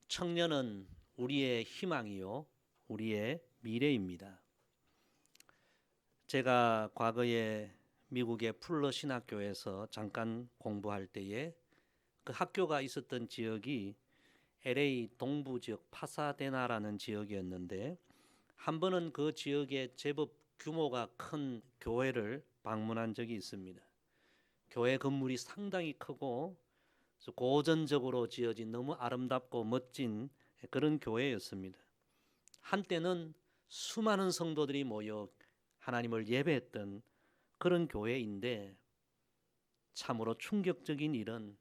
청년은 우리의 희망이요, 우리의 미래입니다. 제가 과거에 미국의 풀러 신학교에서 잠깐 공부할 때에 그 학교가 있었던 지역이 LA 동부 지역 파사데나라는 지역이었는데, 한 번은 그 지역에 제법 규모가 큰 교회를 방문한 적이 있습니다. 교회 건물이 상당히 크고 고전적으로 지어진 너무 아름답고 멋진 그런 교회였습니다. 한때는 수많은 성도들이 모여 하나님을 예배했던 그런 교회인데, 참으로 충격적인 일은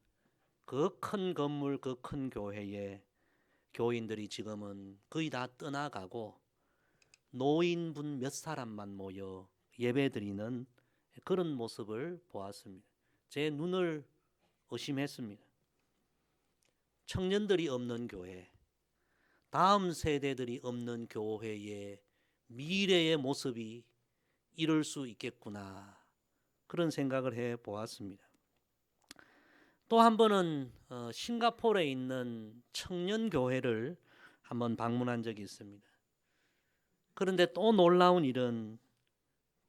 그 큰 건물, 그 큰 교회에 교인들이 지금은 거의 다 떠나가고 노인분 몇 사람만 모여 예배드리는 그런 모습을 보았습니다. 제 눈을 의심했습니다. 청년들이 없는 교회, 다음 세대들이 없는 교회의 미래의 모습이 이럴 수 있겠구나, 그런 생각을 해 보았습니다. 또 한 번은 싱가포르에 있는 청년교회를 한번 방문한 적이 있습니다. 그런데 또 놀라운 일은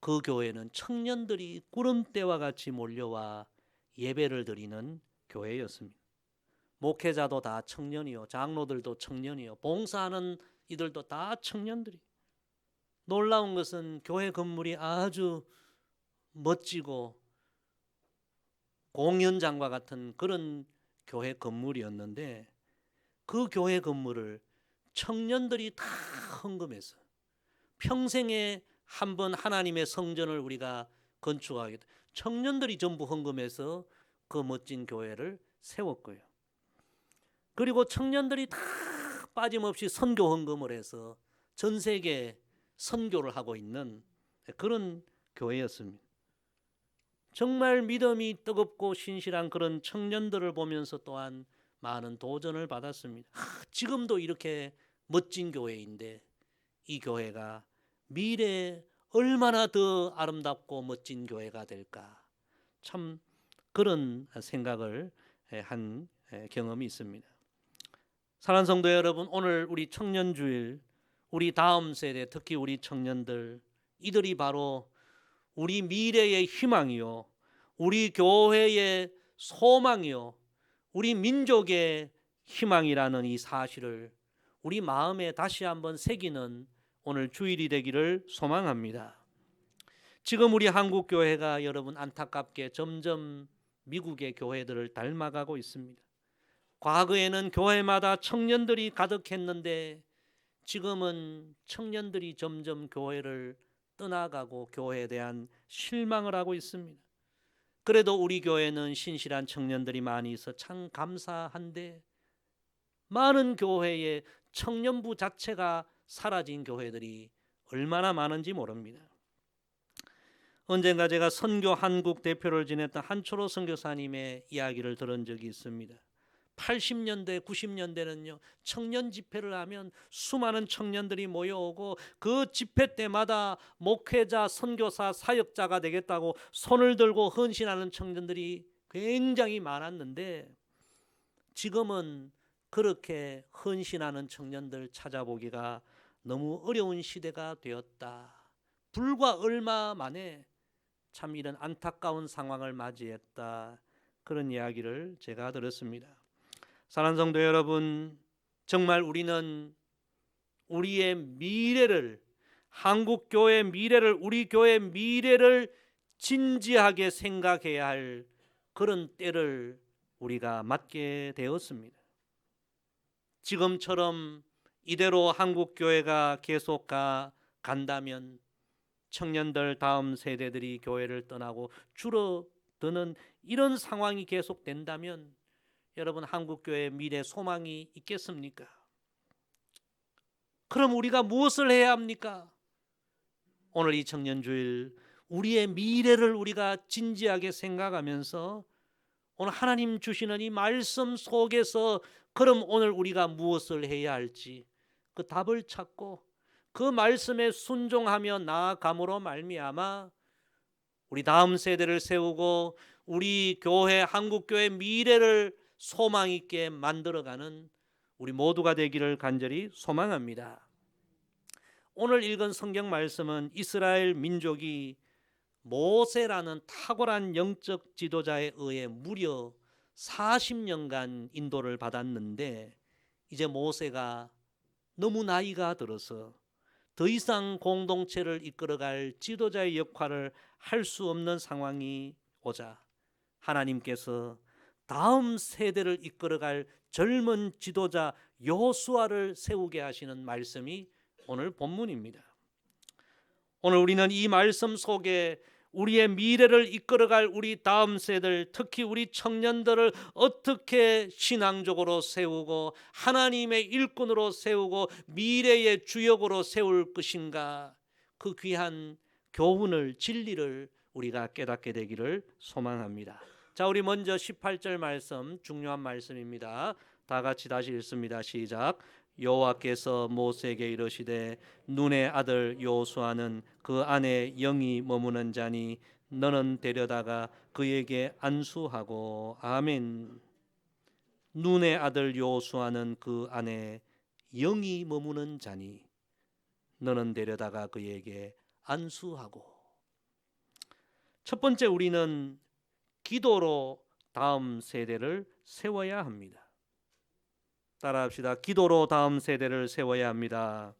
그 교회는 청년들이 구름대와 같이 몰려와 예배를 드리는 교회였습니다. 목회자도 다 청년이요, 장로들도 청년이요, 봉사하는 이들도 다 청년들이. 놀라운 것은 교회 건물이 아주 멋지고 공연장과 같은 그런 교회 건물이었는데, 그 교회 건물을 청년들이 다 헌금해서, 평생에 한 번 하나님의 성전을 우리가 건축하겠다, 청년들이 전부 헌금해서 그 멋진 교회를 세웠고요. 그리고 청년들이 다 빠짐없이 선교 헌금을 해서 전 세계에 선교를 하고 있는 그런 교회였습니다. 정말 믿음이 뜨겁고 신실한 그런 청년들을 보면서 또한 많은 도전을 받았습니다. 지금도 이렇게 멋진 교회인데 이 교회가 미래에 얼마나 더 아름답고 멋진 교회가 될까, 참 그런 생각을 한 경험이 있습니다. 사랑하는 성도 여러분, 오늘 우리 청년주일, 우리 다음 세대, 특히 우리 청년들, 이들이 바로 우리 미래의 희망이요, 우리 교회의 소망이요, 우리 민족의 희망이라는 이 사실을 우리 마음에 다시 한번 새기는 오늘 주일이 되기를 소망합니다. 지금 우리 한국 교회가 여러분 안타깝게 점점 미국의 교회들을 닮아가고 있습니다. 과거에는 교회마다 청년들이 가득했는데 지금은 청년들이 점점 교회를 떠나가고 교회에 대한 실망을 하고 있습니다. 그래도 우리 교회는 신실한 청년들이 많이 있어 참 감사한데, 많은 교회의 청년부 자체가 사라진 교회들이 얼마나 많은지 모릅니다. 언젠가 제가 선교 한국 대표를 지냈던 한초로 선교사님의 이야기를 들은 적이 있습니다. 80년대, 90년대는요, 청년 집회를 하면 수많은 청년들이 모여오고 그 집회 때마다 목회자, 선교사, 사역자가 되겠다고 손을 들고 헌신하는 청년들이 굉장히 많았는데, 지금은 그렇게 헌신하는 청년들 찾아보기가 너무 어려운 시대가 되었다. 불과 얼마 만에 참 이런 안타까운 상황을 맞이했다, 그런 이야기를 제가 들었습니다. 사랑하는 성도 여러분, 정말 우리는 우리의 미래를, 한국 교회의 미래를, 우리 교회의 미래를 진지하게 생각해야 할 그런 때를 우리가 맞게 되었습니다. 지금처럼 이대로 한국 교회가 계속 간다면 청년들, 다음 세대들이 교회를 떠나고 줄어드는 이런 상황이 계속된다면 여러분, 한국교회의 미래 소망이 있겠습니까? 그럼 우리가 무엇을 해야 합니까? 오늘 이 청년주일 우리의 미래를 우리가 진지하게 생각하면서 오늘 하나님 주시는 이 말씀 속에서 그럼 오늘 우리가 무엇을 해야 할지, 그 답을 찾고 그 말씀에 순종하며 나아감으로 말미암아 우리 다음 세대를 세우고 우리 교회, 한국교회 미래를 소망 있게 만들어가는 우리 모두가 되기를 간절히 소망합니다. 오늘 읽은 성경 말씀은 이스라엘 민족이 모세라는 탁월한 영적 지도자에 의해 무려 40년간 인도를 받았는데 이제 모세가 너무 나이가 들어서 더 이상 공동체를 이끌어갈 지도자의 역할을 할 수 없는 상황이 오자 하나님께서 다음 세대를 이끌어갈 젊은 지도자 여호수아를 세우게 하시는 말씀이 오늘 본문입니다. 오늘 우리는 이 말씀 속에 우리의 미래를 이끌어갈 우리 다음 세대들, 특히 우리 청년들을 어떻게 신앙적으로 세우고 하나님의 일꾼으로 세우고 미래의 주역으로 세울 것인가, 그 귀한 교훈을, 진리를 우리가 깨닫게 되기를 소망합니다. 자, 우리 먼저 18절 말씀, 중요한 말씀입니다. 다 같이 다시 읽습니다. 시작. 여호와께서 모세에게 이르시되 눈의 아들 여호수아는 그 안에 영이 머무는 자니 너는 데려다가 그에게 안수하고. 아멘. 눈의 아들 여호수아는 그 안에 영이 머무는 자니 너는 데려다가 그에게 안수하고. 첫 번째, 우리는 기도로 다음 세대를 세워야 합니다. 따라합시다. 기도로 다음 세대를 세워야 합니다.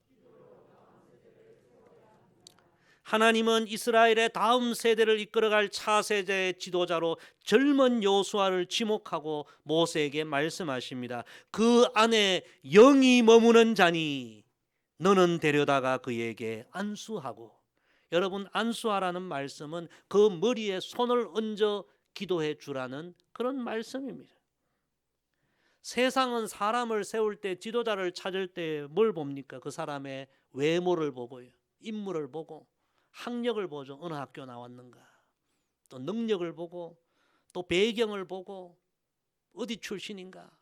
하나님은 이스라엘의 다음 세대를 이끌어갈 차세대 지도자로 젊은 여호수아를 지목하고 모세에게 말씀하십니다. 그 안에 영이 머무는 자니 너는 데려다가 그에게 안수하고. 여러분, 안수하라는 말씀은 그 머리에 손을 얹어 기도해 주라는 그런 말씀입니다. 세상은 사람을 세울 때, 지도자를 찾을 때 뭘 봅니까? 그 사람의 외모를 보고요, 인물을 보고, 학력을 보죠. 어느 학교 나왔는가, 또 능력을 보고, 또 배경을 보고, 어디 출신인가,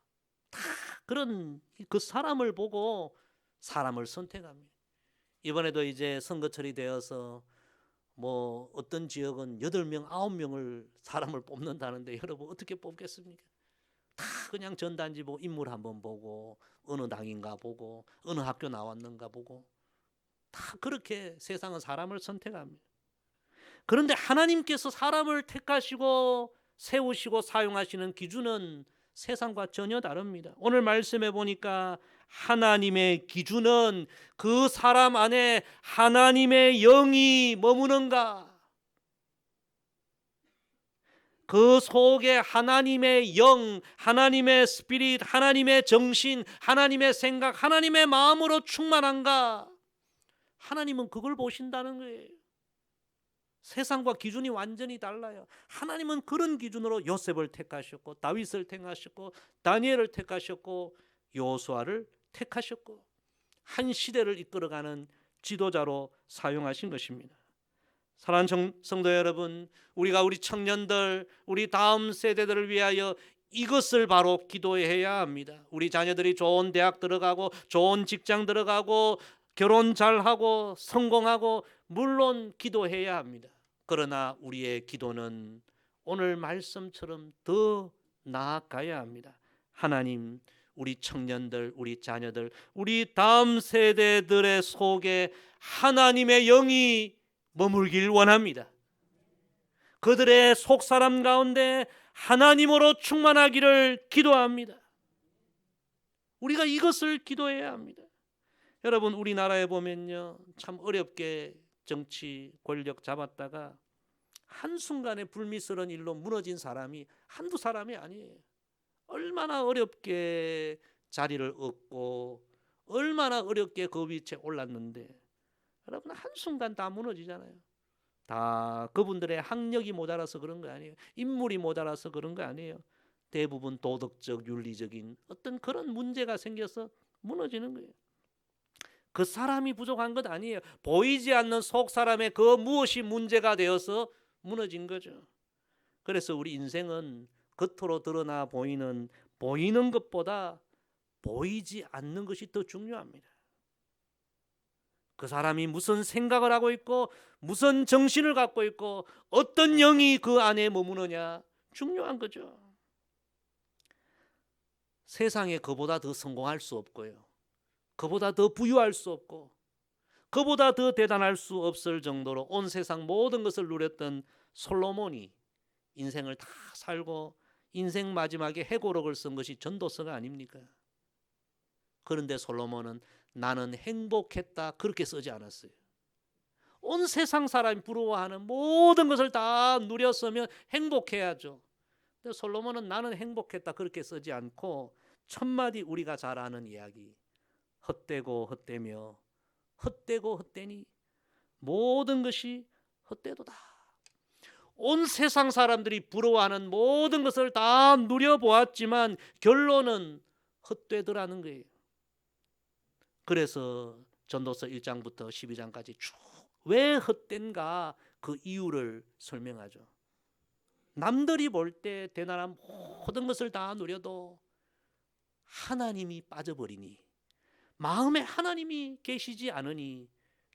다 그런 그 사람을 보고 사람을 선택합니다. 이번에도 이제 선거철이 되어서 뭐 어떤 지역은 8명, 9명을 사람을 뽑는다는데 여러분 어떻게 뽑겠습니까? 다 그냥 전단지 보고 인물 한번 보고 어느 당인가 보고 어느 학교 나왔는가 보고 다 그렇게 세상은 사람을 선택합니다. 그런데 하나님께서 사람을 택하시고 세우시고 사용하시는 기준은 세상과 전혀 다릅니다. 오늘 말씀해 보니까 하나님의 기준은 그 사람 안에 하나님의 영이 머무는가, 그 속에 하나님의 영, 하나님의 스피릿, 하나님의 정신, 하나님의 생각, 하나님의 마음으로 충만한가, 하나님은 그걸 보신다는 거예요. 세상과 기준이 완전히 달라요. 하나님은 그런 기준으로 요셉을 택하셨고 다윗을 택하셨고 다니엘을 택하셨고 여호수아를 택하셨고 한 시대를 이끌어가는 지도자로 사용하신 것입니다. 사랑하는 성도 여러분, 우리가 우리 청년들, 우리 다음 세대들을 위하여 이것을 바로 기도해야 합니다. 우리 자녀들이 좋은 대학 들어가고 좋은 직장 들어가고 결혼 잘하고 성공하고 물론 기도해야 합니다. 그러나 우리의 기도는 오늘 말씀처럼 더 나아가야 합니다. 하나님, 우리 청년들, 우리 자녀들, 우리 다음 세대들의 속에 하나님의 영이 머물길 원합니다. 그들의 속사람 가운데 하나님으로 충만하기를 기도합니다. 우리가 이것을 기도해야 합니다. 여러분, 우리나라에 보면요, 참 어렵게 정치 권력 잡았다가 한순간에 불미스러운 일로 무너진 사람이 한두 사람이 아니에요. 얼마나 어렵게 자리를 얻고 얼마나 어렵게 그 위치에 올랐는데 여러분, 한순간 다 무너지잖아요. 다 그분들의 학력이 모자라서 그런 거 아니에요. 인물이 모자라서 그런 거 아니에요. 대부분 도덕적, 윤리적인 어떤 그런 문제가 생겨서 무너지는 거예요. 그 사람이 부족한 것 아니에요. 보이지 않는 속 사람의 그 무엇이 문제가 되어서 무너진 거죠. 그래서 우리 인생은 겉으로 드러나 보이는 것보다 보이지 않는 것이 더 중요합니다. 그 사람이 무슨 생각을 하고 있고 무슨 정신을 갖고 있고 어떤 영이 그 안에 머무느냐 중요한 거죠. 세상에 그보다 더 성공할 수 없고요, 그보다 더 부유할 수 없고 그보다 더 대단할 수 없을 정도로 온 세상 모든 것을 누렸던 솔로몬이 인생을 다 살고 인생 마지막에 해고록을 쓴 것이 전도서가 아닙니까? 그런데 솔로몬은 나는 행복했다 그렇게 쓰지 않았어요. 온 세상 사람이 부러워하는 모든 것을 다 누렸으면 행복해야죠. 근데 솔로몬은 나는 행복했다 그렇게 쓰지 않고 첫 마디 우리가 잘 아는 이야기, 헛되고 헛되며 헛되고 헛되니 모든 것이 헛되도다. 온 세상 사람들이 부러워하는 모든 것을 다 누려보았지만 결론은 헛되더라는 거예요. 그래서 전도서 1장부터 12장까지 쭉 왜 헛된가 그 이유를 설명하죠. 남들이 볼 때 대단한 모든 것을 다 누려도 하나님이 빠져버리니, 마음에 하나님이 계시지 않으니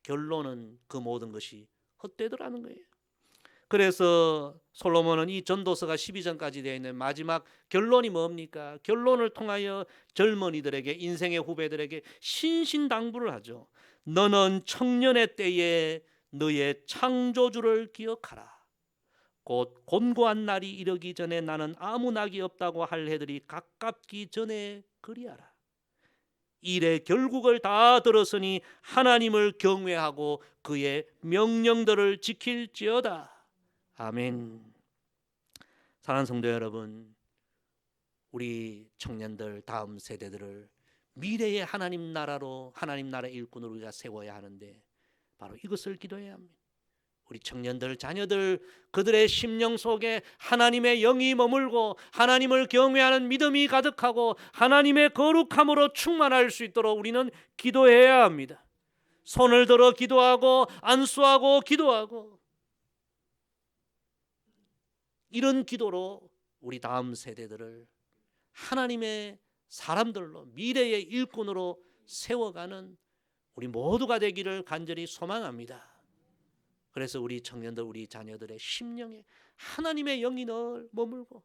결론은 그 모든 것이 헛되더라는 거예요. 그래서 솔로몬은 이 전도서가 12장까지 되어 있는 마지막 결론이 뭡니까? 결론을 통하여 젊은이들에게, 인생의 후배들에게 신신당부를 하죠. 너는 청년의 때에 너의 창조주를 기억하라. 곧 곤고한 날이 이르기 전에 나는 아무 낙이 없다고 할 해들이 가깝기 전에 그리하라. 일의 결국을 다 들었으니 하나님을 경외하고 그의 명령들을 지킬지어다. 아멘. 사랑하는 성도 여러분, 우리 청년들, 다음 세대들을 미래의 하나님 나라로, 하나님 나라의 일꾼으로 우리가 세워야 하는데 바로 이것을 기도해야 합니다. 우리 청년들, 자녀들, 그들의 심령 속에 하나님의 영이 머물고 하나님을 경외하는 믿음이 가득하고 하나님의 거룩함으로 충만할 수 있도록 우리는 기도해야 합니다. 손을 들어 기도하고 안수하고 기도하고, 이런 기도로 우리 다음 세대들을 하나님의 사람들로, 미래의 일꾼으로 세워가는 우리 모두가 되기를 간절히 소망합니다. 그래서 우리 청년들, 우리 자녀들의 심령에 하나님의 영이 늘 머물고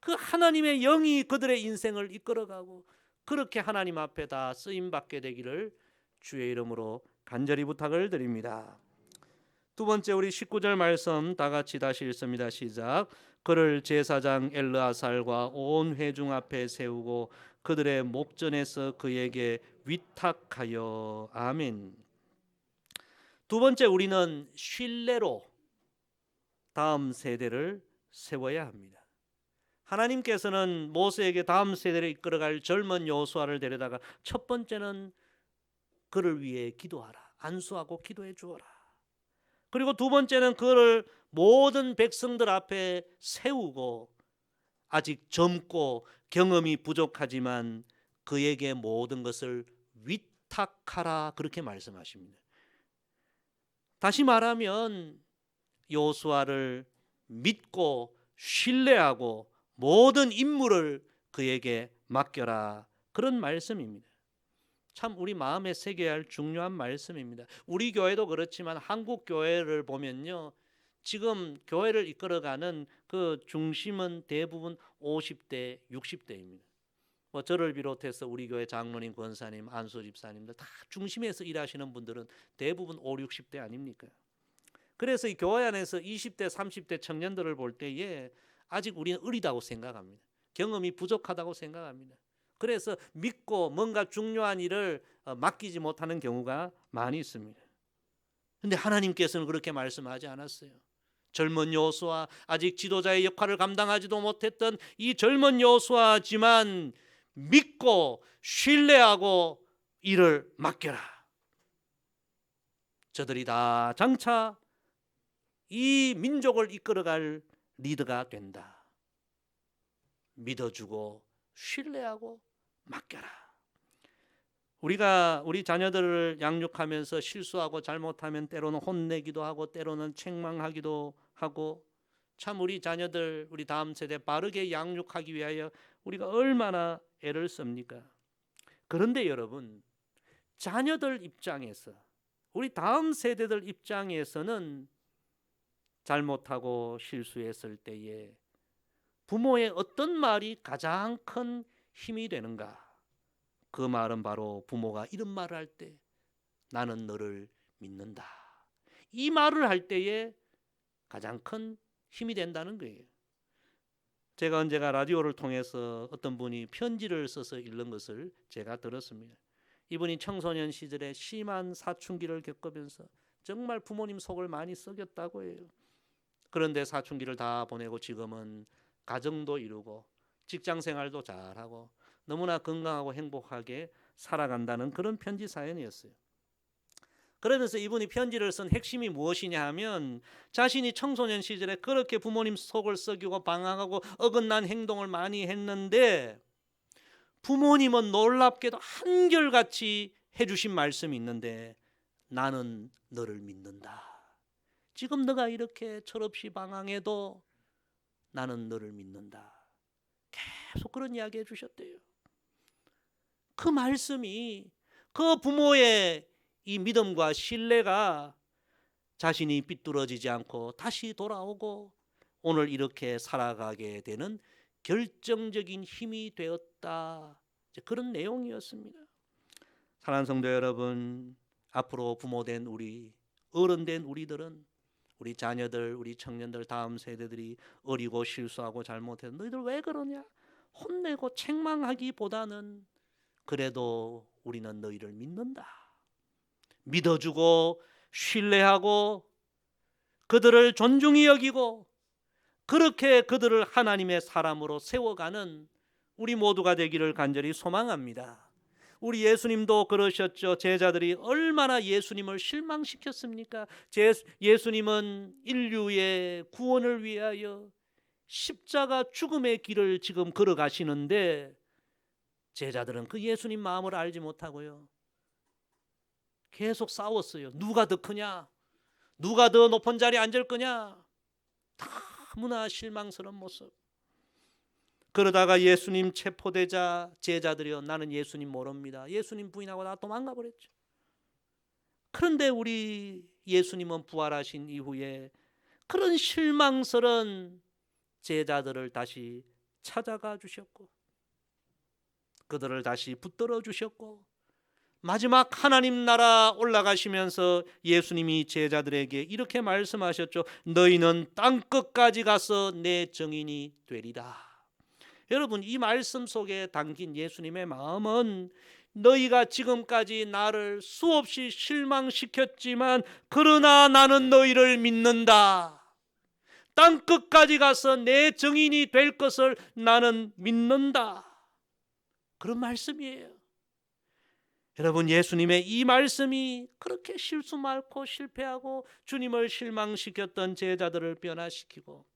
그 하나님의 영이 그들의 인생을 이끌어가고 그렇게 하나님 앞에 다 쓰임받게 되기를 주의 이름으로 간절히 부탁을 드립니다. 두 번째, 우리 19절 말씀 다 같이 다시 읽습니다. 시작. 그를 제사장 엘르아살과 온 회중 앞에 세우고 그들의 목전에서 그에게 위탁하여. 아멘. 두 번째, 우리는 신뢰로 다음 세대를 세워야 합니다. 하나님께서는 모세에게 다음 세대를 이끌어갈 젊은 여호수아를 데려다가 첫 번째는 그를 위해 기도하라, 안수하고 기도해 주어라. 그리고 두 번째는 그를 모든 백성들 앞에 세우고 아직 젊고 경험이 부족하지만 그에게 모든 것을 위탁하라, 그렇게 말씀하십니다. 다시 말하면 여호수아를 믿고 신뢰하고 모든 임무를 그에게 맡겨라, 그런 말씀입니다. 참 우리 마음에 새겨야 할 중요한 말씀입니다. 우리 교회도 그렇지만 한국 교회를 보면요, 지금 교회를 이끌어가는 그 중심은 대부분 50대, 60대입니다. 저를 비롯해서 우리 교회 장로님, 권사님, 안수 집사님들 다 중심에서 일하시는 분들은 대부분 5, 60대 아닙니까? 그래서 이 교회 안에서 20대, 30대 청년들을 볼 때에 아직 우리는 어리다고 생각합니다. 경험이 부족하다고 생각합니다. 그래서 믿고 뭔가 중요한 일을 맡기지 못하는 경우가 많이 있습니다. 그런데 하나님께서는 그렇게 말씀하지 않았어요. 젊은 여호수아, 아직 지도자의 역할을 감당하지도 못했던 이 젊은 여호수아지만 믿고 신뢰하고 일을 맡겨라. 저들이 다 장차 이 민족을 이끌어갈 리더가 된다. 믿어주고 신뢰하고 맡겨라. 우리가 우리 자녀들을 양육하면서 실수하고 잘못하면 때로는 혼내기도 하고 때로는 책망하기도 하고, 참 우리 자녀들, 우리 다음 세대 바르게 양육하기 위하여 우리가 얼마나 애를 씁니까? 그런데 여러분, 자녀들 입장에서 우리 다음 세대들 입장에서는 잘못하고 실수했을 때에 부모의 어떤 말이 가장 큰 힘이 되는가? 그 말은 바로 부모가 이런 말을 할 때 나는 너를 믿는다. 이 말을 할 때에 가장 큰 힘이 된다는 거예요. 제가 언제가 라디오를 통해서 어떤 분이 편지를 써서 읽는 것을 제가 들었습니다. 이분이 청소년 시절에 심한 사춘기를 겪으면서 정말 부모님 속을 많이 썩였다고 해요. 그런데 사춘기를 다 보내고 지금은 가정도 이루고 직장 생활도 잘하고 너무나 건강하고 행복하게 살아간다는 그런 편지 사연이었어요. 그러면서 이분이 편지를 쓴 핵심이 무엇이냐 하면 자신이 청소년 시절에 그렇게 부모님 속을 썩이고 방황하고 어긋난 행동을 많이 했는데 부모님은 놀랍게도 한결같이 해주신 말씀이 있는데 나는 너를 믿는다. 지금 너가 이렇게 철없이 방황해도 나는 너를 믿는다. 계속 그런 이야기 해주셨대요. 그 말씀이 그 부모의 이 믿음과 신뢰가 자신이 삐뚤어지지 않고 다시 돌아오고 오늘 이렇게 살아가게 되는 결정적인 힘이 되었다. 그런 내용이었습니다. 사랑하는 성도 여러분, 앞으로 부모된 우리, 어른된 우리들은 우리 자녀들, 우리 청년들, 다음 세대들이 어리고 실수하고 잘못해서 너희들 왜 그러냐? 혼내고 책망하기보다는 그래도 우리는 너희를 믿는다. 믿어주고 신뢰하고 그들을 존중히 여기고 그렇게 그들을 하나님의 사람으로 세워가는 우리 모두가 되기를 간절히 소망합니다. 우리 예수님도 그러셨죠. 제자들이 얼마나 예수님을 실망시켰습니까? 예수님은 인류의 구원을 위하여 십자가 죽음의 길을 지금 걸어가시는데 제자들은 그 예수님 마음을 알지 못하고요. 계속 싸웠어요. 누가 더 크냐? 누가 더 높은 자리에 앉을 거냐? 너무나 실망스러운 모습. 그러다가 예수님 체포되자 제자들이요, 나는 예수님 모릅니다. 예수님 부인하고 다 도망가 버렸죠. 그런데 우리 예수님은 부활하신 이후에 그런 실망스러운 제자들을 다시 찾아가 주셨고 그들을 다시 붙들어 주셨고 마지막 하나님 나라 올라가시면서 예수님이 제자들에게 이렇게 말씀하셨죠. 너희는 땅끝까지 가서 내 증인이 되리라. 여러분, 이 말씀 속에 담긴 예수님의 마음은 너희가 지금까지 나를 수없이 실망시켰지만 그러나 나는 너희를 믿는다. 땅끝까지 가서 내 증인이 될 것을 나는 믿는다. 그런 말씀이에요. 여러분, 예수님의 이 말씀이 그렇게 실수 많고 실패하고 주님을 실망시켰던 제자들을 변화시키고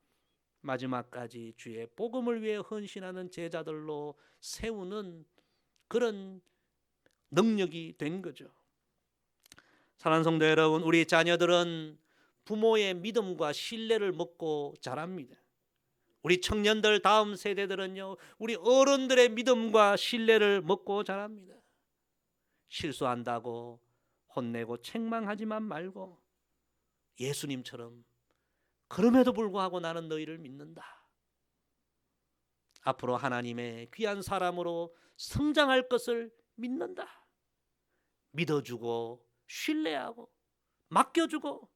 마지막까지 주의 복음을 위해 헌신하는 제자들로 세우는 그런 능력이 된 거죠. 사랑하는 성도 여러분, 우리 자녀들은 부모의 믿음과 신뢰를 먹고 자랍니다. 우리 청년들, 다음 세대들은요, 우리 어른들의 믿음과 신뢰를 먹고 자랍니다. 실수한다고 혼내고 책망하지만 말고 예수님처럼 그럼에도 불구하고 나는 너희를 믿는다. 앞으로 하나님의 귀한 사람으로 성장할 것을 믿는다. 믿어주고 신뢰하고 맡겨주고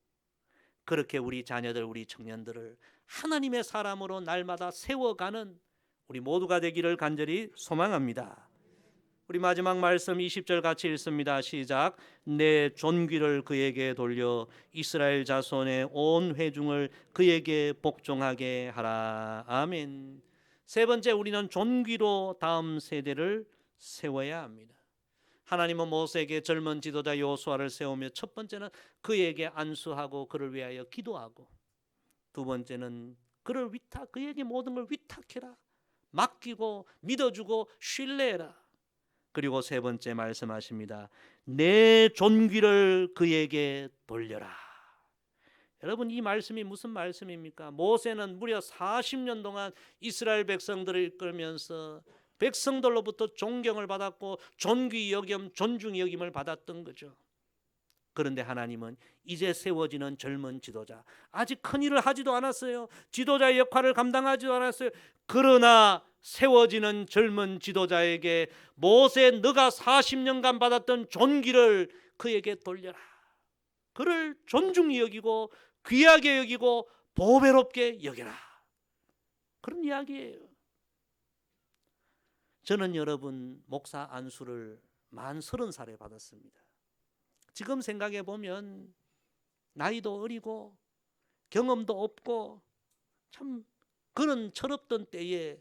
그렇게 우리 자녀들, 우리 청년들을 하나님의 사람으로 날마다 세워가는 우리 모두가 되기를 간절히 소망합니다. 우리 마지막 말씀 20절 같이 읽습니다. 시작. 내 존귀를 그에게 돌려 이스라엘 자손의 온 회중을 그에게 복종하게 하라. 아멘. 세 번째, 우리는 존귀로 다음 세대를 세워야 합니다. 하나님은 모세에게 젊은 지도자 여호수아를 세우며 첫 번째는 그에게 안수하고 그를 위하여 기도하고 두 번째는 그에게 모든 걸 위탁해라. 맡기고 믿어주고 신뢰해라. 그리고 세 번째 말씀하십니다. 내 존귀를 그에게 돌려라. 여러분, 이 말씀이 무슨 말씀입니까? 모세는 무려 40년 동안 이스라엘 백성들을 이끌면서 백성들로부터 존경을 받았고 존귀 여김, 존중 여김을 받았던 거죠. 그런데 하나님은 이제 세워지는 젊은 지도자, 아직 큰 일을 하지도 않았어요. 지도자의 역할을 감당하지도 않았어요. 그러나 세워지는 젊은 지도자에게 모세 너가 40년간 받았던 존귀를 그에게 돌려라. 그를 존중히 여기고 귀하게 여기고 보배롭게 여겨라. 그런 이야기예요. 저는 여러분 목사 안수를 만 30살에 받았습니다. 지금 생각해 보면 나이도 어리고 경험도 없고 참 그런 철없던 때에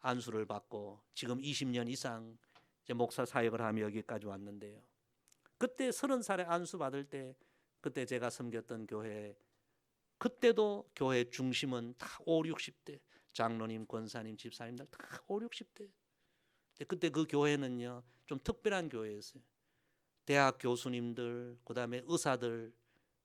안수를 받고 지금 20년 이상 이제 목사 사역을 하며 여기까지 왔는데요. 그때 30살에 안수 받을 때 그때 제가 섬겼던 교회, 그때도 교회 중심은 다 5, 60대 장로님, 권사님, 집사님들 다 5, 60대. 그때 그 교회는요 좀 특별한 교회였어요. 대학 교수님들, 그다음에 의사들,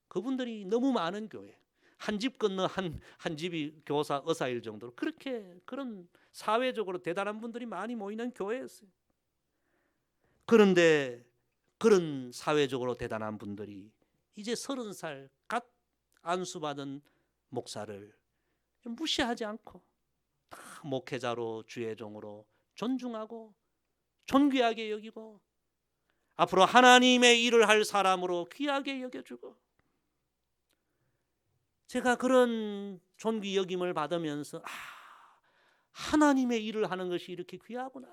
그분들이 너무 많은 교회. 한 집 건너 한 집이 교사, 의사일 정도로 그렇게 그런 사회적으로 대단한 분들이 많이 모이는 교회였어요. 그런데 그런 사회적으로 대단한 분들이 이제 30살 갓 안수받은 목사를 무시하지 않고 다 목회자로 주의 종으로 존중하고 존귀하게 여기고 앞으로 하나님의 일을 할 사람으로 귀하게 여겨주고, 제가 그런 존귀 여김을 받으면서 하나님의 일을 하는 것이 이렇게 귀하구나,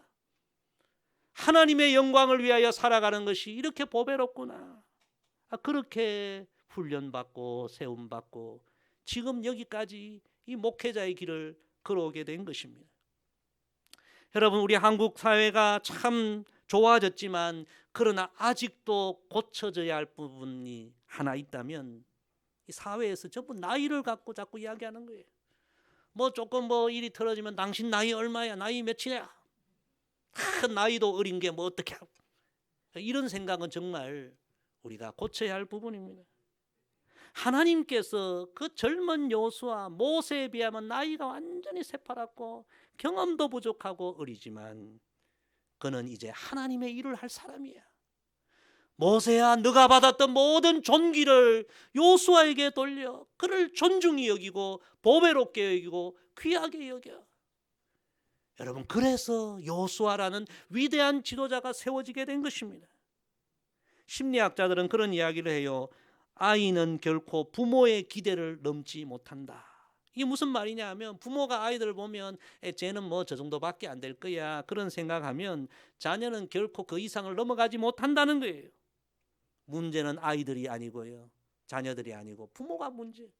하나님의 영광을 위하여 살아가는 것이 이렇게 보배롭구나, 그렇게 훈련받고 세움받고 지금 여기까지 이 목회자의 길을 걸어오게 된 것입니다. 여러분, 우리 한국 사회가 참 좋아졌지만 그러나 아직도 고쳐져야 할 부분이 하나 있다면 이 사회에서 전부 나이를 갖고 자꾸 이야기하는 거예요. 뭐 조금 뭐 일이 틀어지면 당신 나이 얼마야, 나이 몇이냐, 나이도 어린 게 뭐 어떻게 하고, 이런 생각은 정말 우리가 고쳐야 할 부분입니다. 하나님께서 그 젊은 여호수아, 모세에 비하면 나이가 완전히 새파랗고 경험도 부족하고 어리지만 그는 이제 하나님의 일을 할 사람이야. 모세야, 너가 받았던 모든 존귀를 여호수아에게 돌려 그를 존중히 여기고 보배롭게 여기고 귀하게 여겨. 여러분, 그래서 여호수아라는 위대한 지도자가 세워지게 된 것입니다. 심리학자들은 그런 이야기를 해요. 아이는 결코 부모의 기대를 넘지 못한다. 이게 무슨 말이냐 하면, 부모가 아이들을 보면 쟤는 뭐 저 정도밖에 안 될 거야 그런 생각하면 자녀는 결코 그 이상을 넘어가지 못한다는 거예요. 문제는 아이들이 아니고요, 자녀들이 아니고 부모가 문제,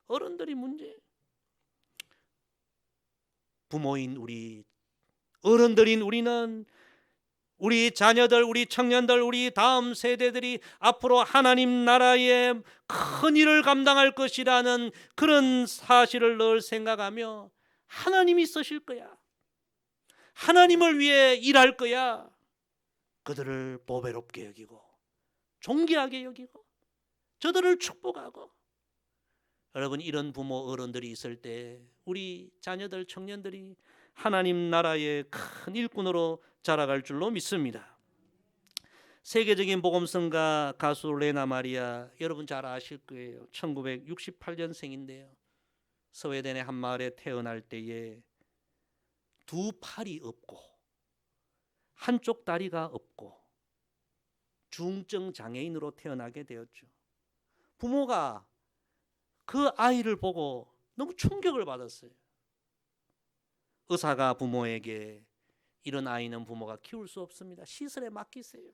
어른들이 문제. 부모인 우리, 어른들인 우리는 우리 자녀들, 우리 청년들, 우리 다음 세대들이 앞으로 하나님 나라의 큰 일을 감당할 것이라는 그런 사실을 늘 생각하며 하나님이 쓰실 거야, 하나님을 위해 일할 거야, 그들을 보배롭게 여기고 존귀하게 여기고 저들을 축복하고. 여러분, 이런 부모 어른들이 있을 때 우리 자녀들, 청년들이 하나님 나라의 큰 일꾼으로 자라갈 줄로 믿습니다. 세계적인 복음성가 가수 레나 마리아, 여러분 잘 아실 거예요. 1968년생인데요 스웨덴의 한 마을에 태어날 때에 두 팔이 없고 한쪽 다리가 없고 중증 장애인으로 태어나게 되었죠. 부모가 그 아이를 보고 너무 충격을 받았어요. 의사가 부모에게 이런 아이는 부모가 키울 수 없습니다, 시설에 맡기세요.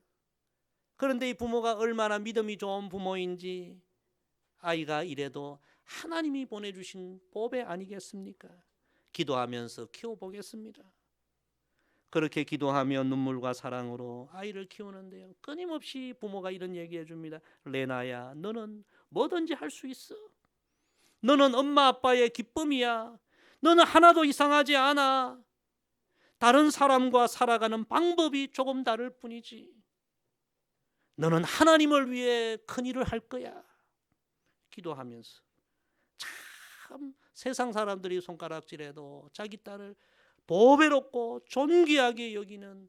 그런데 이 부모가 얼마나 믿음이 좋은 부모인지, 아이가 이래도 하나님이 보내주신 보배 아니겠습니까? 기도하면서 키워보겠습니다. 그렇게 기도하며 눈물과 사랑으로 아이를 키우는데요, 끊임없이 부모가 이런 얘기해 줍니다. 레나야, 너는 뭐든지 할 수 있어. 너는 엄마 아빠의 기쁨이야. 너는 하나도 이상하지 않아. 다른 사람과 살아가는 방법이 조금 다를 뿐이지. 너는 하나님을 위해 큰 일을 할 거야. 기도하면서 참 세상 사람들이 손가락질해도 자기 딸을 보배롭고 존귀하게 여기는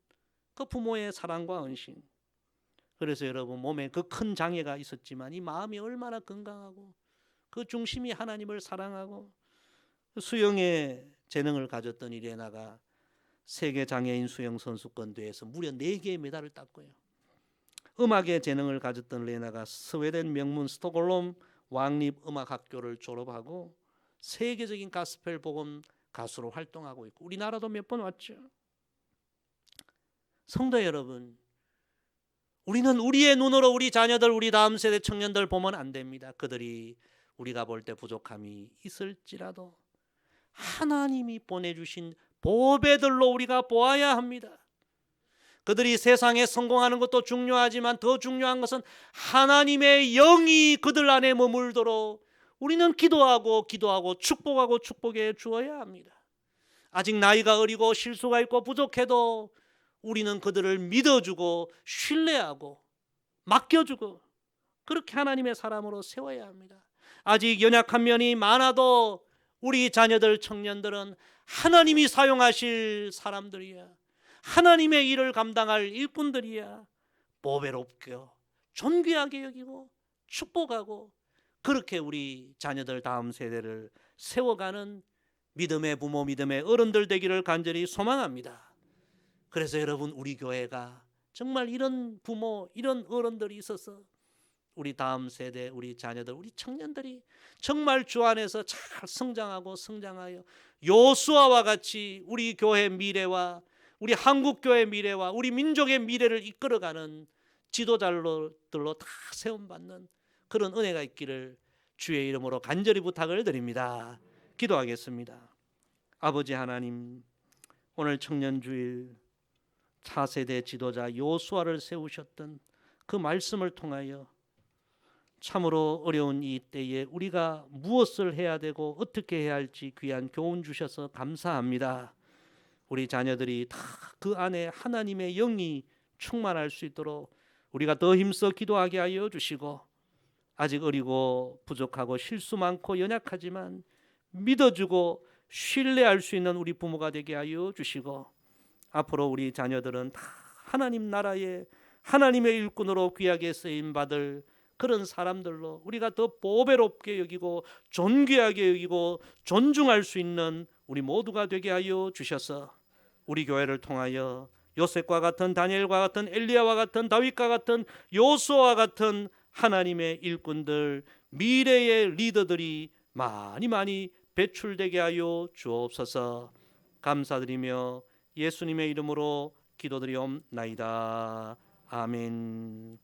그 부모의 사랑과 헌신, 그래서 여러분 몸에 그 큰 장애가 있었지만 이 마음이 얼마나 건강하고 그 중심이 하나님을 사랑하고 수영에 재능을 가졌던 이 레나가 세계 장애인 수영 선수권 대회에서 무려 4개의 메달을 땄고요. 음악에 재능을 가졌던 레나가 스웨덴 명문 스톡홀름 왕립음악학교를 졸업하고 세계적인 가스펠 복음 가수로 활동하고 있고 우리나라도 몇 번 왔죠. 성도 여러분, 우리는 우리의 눈으로 우리 자녀들, 우리 다음 세대 청년들 보면 안 됩니다. 그들이 우리가 볼 때 부족함이 있을지라도 하나님이 보내주신 보배들로 우리가 보아야 합니다. 그들이 세상에 성공하는 것도 중요하지만 더 중요한 것은 하나님의 영이 그들 안에 머물도록 우리는 기도하고 축복해 주어야 합니다. 아직 나이가 어리고 실수가 있고 부족해도 우리는 그들을 믿어주고 신뢰하고 맡겨주고 그렇게 하나님의 사람으로 세워야 합니다. 아직 연약한 면이 많아도 우리 자녀들, 청년들은 하나님이 사용하실 사람들이야. 하나님의 일을 감당할 일꾼들이야. 보배롭게 존귀하게 여기고 축복하고 그렇게 우리 자녀들 다음 세대를 세워가는 믿음의 부모, 믿음의 어른들 되기를 간절히 소망합니다. 그래서 여러분, 우리 교회가 정말 이런 부모, 이런 어른들이 있어서 우리 다음 세대, 우리 자녀들, 우리 청년들이 정말 주 안에서 잘 성장하여 요수아와 같이 우리 교회의 미래와 우리 한국 교회의 미래와 우리 민족의 미래를 이끌어가는 지도자들로 다 세움받는 그런 은혜가 있기를 주의 이름으로 간절히 부탁을 드립니다. 기도하겠습니다. 아버지 하나님, 오늘 청년주일 차세대 지도자 요수아를 세우셨던 그 말씀을 통하여 참으로 어려운 이 때에 우리가 무엇을 해야 되고 어떻게 해야 할지 귀한 교훈 주셔서 감사합니다. 우리 자녀들이 다 그 안에 하나님의 영이 충만할 수 있도록 우리가 더 힘써 기도하게 하여 주시고 아직 어리고 부족하고 실수 많고 연약하지만 믿어주고 신뢰할 수 있는 우리 부모가 되게 하여 주시고 앞으로 우리 자녀들은 다 하나님 나라의 하나님의 일꾼으로 귀하게 쓰임받을 그런 사람들로 우리가 더 보배롭게 여기고 존귀하게 여기고 존중할 수 있는 우리 모두가 되게 하여 주셔서 우리 교회를 통하여 요셉과 같은, 다니엘과 같은, 엘리야와 같은, 다윗과 같은, 요수아와 같은 하나님의 일꾼들, 미래의 리더들이 많이 배출되게 하여 주옵소서. 감사드리며 예수님의 이름으로 기도드리옵나이다. 아멘.